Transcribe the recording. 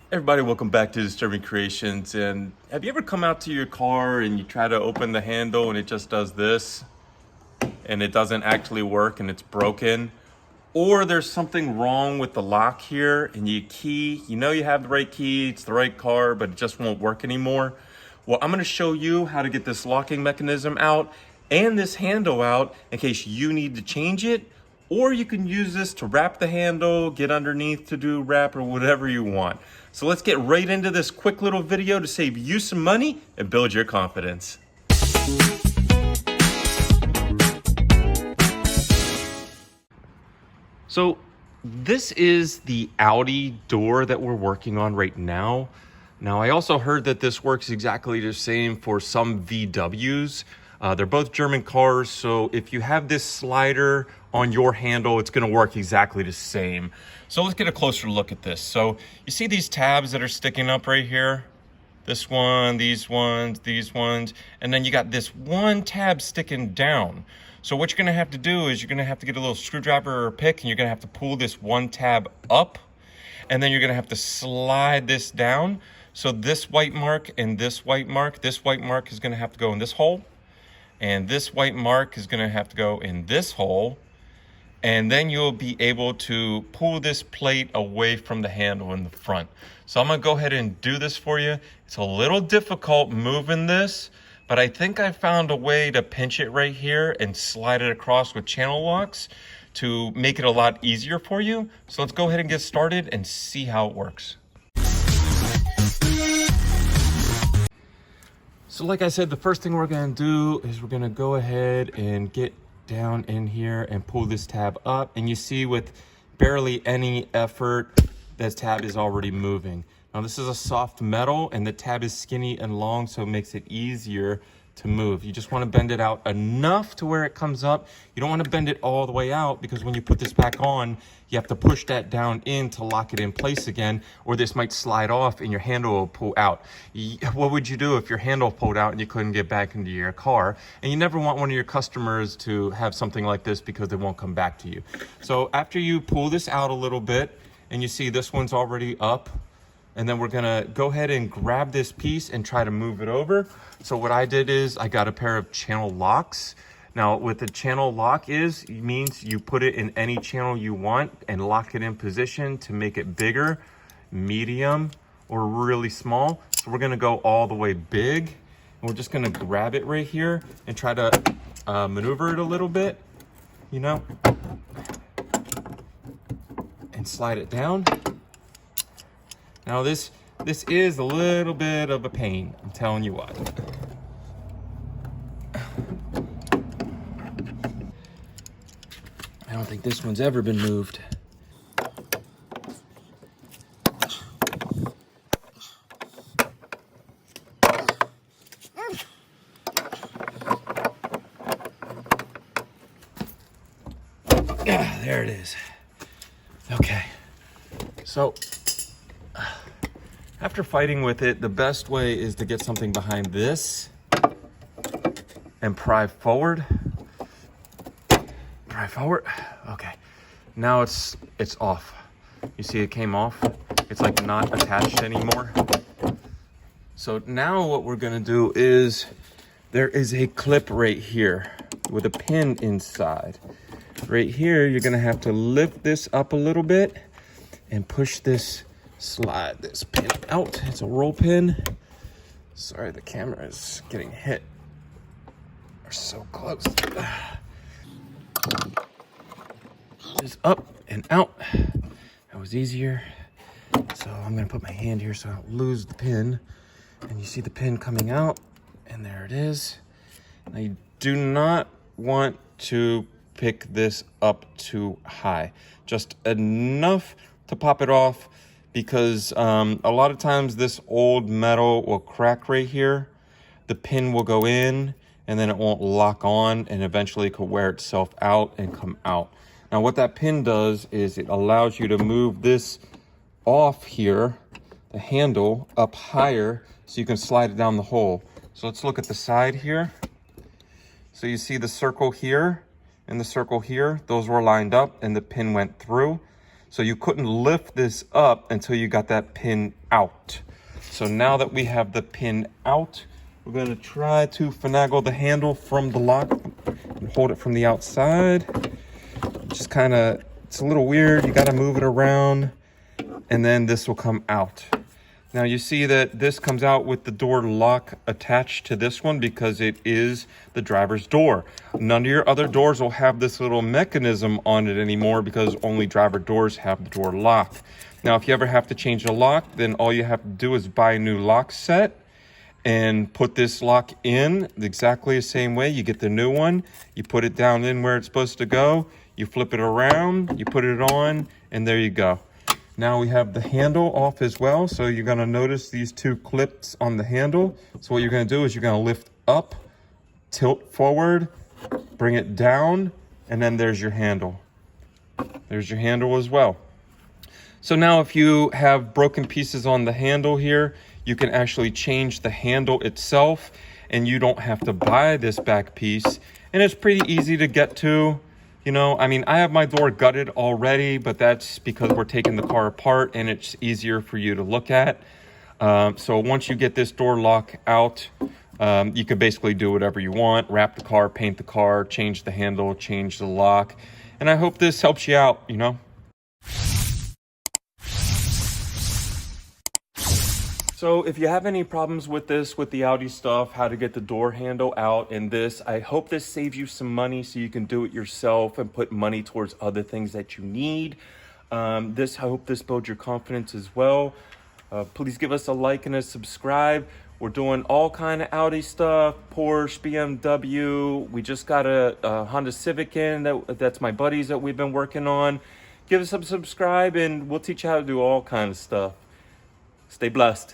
Everybody, welcome back to Disturbing Creations. And have you ever come out to your car and you try to open the handle and it just does this and it doesn't actually work and it's broken? Or there's something wrong with the lock here and you know you have the right key, it's the right car, but it just won't work anymore? Well, I'm gonna show you how to get this locking mechanism out and this handle out in case you need to change it, or you can use this to wrap the handle, get underneath to do wrap or whatever you want. So let's get right into this quick little video to save you some money and build your confidence. So this is the Audi door that we're working on right now. Now, I also heard that this works exactly the same for some VWs. They're both German cars, so if you have this slider on your handle, it's gonna work exactly the same. So let's get a closer look at this. So you see these tabs that are sticking up right here? This one, these ones, and then you got this one tab sticking down. So what you're gonna have to do is you're gonna have to get a little screwdriver or a pick, and you're gonna have to pull this one tab up, and then you're gonna have to slide this down. So this white mark and this white mark is gonna have to go in this hole, and this white mark is gonna have to go in this hole, and then you'll be able to pull this plate away from the handle in the front. So I'm gonna go ahead and do this for you. It's a little difficult moving this, but I think I found a way to pinch it right here and slide it across with channel locks to make it a lot easier for you. So let's go ahead and get started and see how it works. So like I said, the first thing we're gonna do is we're gonna go ahead and get down in here and pull this tab up. And you see with barely any effort, this tab is already moving. Now this is a soft metal and the tab is skinny and long, so it makes it easier to move. You just want to bend it out enough to where it comes up. You don't want to bend it all the way out, because when you put this back on, you have to push that down in to lock it in place again, or this might slide off and your handle will pull out. What would you do if your handle pulled out and you couldn't get back into your car? And you never want one of your customers to have something like this because they won't come back to you. So after you pull this out a little bit and you see this one's already up, and then we're gonna go ahead and grab this piece and try to move it over. So what I did is I got a pair of channel locks. Now what the channel lock means you put it in any channel you want and lock it in position to make it bigger, medium, or really small. So we're gonna go all the way big. And we're just gonna grab it right here and try to maneuver it a little bit, you know, and slide it down. Now this is a little bit of a pain, I'm telling you what. I don't think this one's ever been moved. There it is. Okay, so after fighting with it, the best way is to get something behind this and pry forward. Pry forward. Okay. Now it's off. You see it came off? It's like not attached anymore. So now what we're gonna do is there is a clip right here with a pin inside. Right here, you're gonna have to lift this up a little bit and push this, slide this pin out. It's a roll pin. Sorry, the camera is getting hit. We're so close. Just up and out. That was easier. So I'm gonna put my hand here so I don't lose the pin. And you see the pin coming out, and there it is. Now you do not want to pick this up too high. Just enough to pop it off, because a lot of times this old metal will crack right here. The pin will go in and then it won't lock on, and eventually it could wear itself out and come out. Now what that pin does is it allows you to move this off here, the handle up higher, so you can slide it down the hole. So let's look at the side here. So you see the circle here and the circle here, those were lined up and the pin went through. So you couldn't lift this up until you got that pin out. So now that we have the pin out, we're going to try to finagle the handle from the lock and hold it from the outside. Just kind of, it's a little weird. You got to move it around and then this will come out. Now you see that this comes out with the door lock attached to this one because it is the driver's door. None of your other doors will have this little mechanism on it anymore because only driver doors have the door lock. Now, if you ever have to change a lock, then all you have to do is buy a new lock set and put this lock in exactly the same way. You get the new one, you put it down in where it's supposed to go, you flip it around, you put it on, and there you go. Now we have the handle off as well. So you're gonna notice these two clips on the handle. So what you're gonna do is you're gonna lift up, tilt forward, bring it down, and then there's your handle. There's your handle as well. So now if you have broken pieces on the handle here, you can actually change the handle itself and you don't have to buy this back piece. And it's pretty easy to get to. You know, I mean, I have my door gutted already, but that's because we're taking the car apart and it's easier for you to look at. So once you get this door lock out, you can basically do whatever you want, wrap the car, paint the car, change the handle, change the lock. And I hope this helps you out, you know. So if you have any problems with this, with the Audi stuff, how to get the door handle out and this, I hope this saves you some money so you can do it yourself and put money towards other things that you need. I hope this builds your confidence as well. Please give us a like and a subscribe. We're doing all kind of Audi stuff, Porsche, BMW. We just got a Honda Civic in, that's my buddies that we've been working on. Give us a subscribe and we'll teach you how to do all kind of stuff. Stay blessed.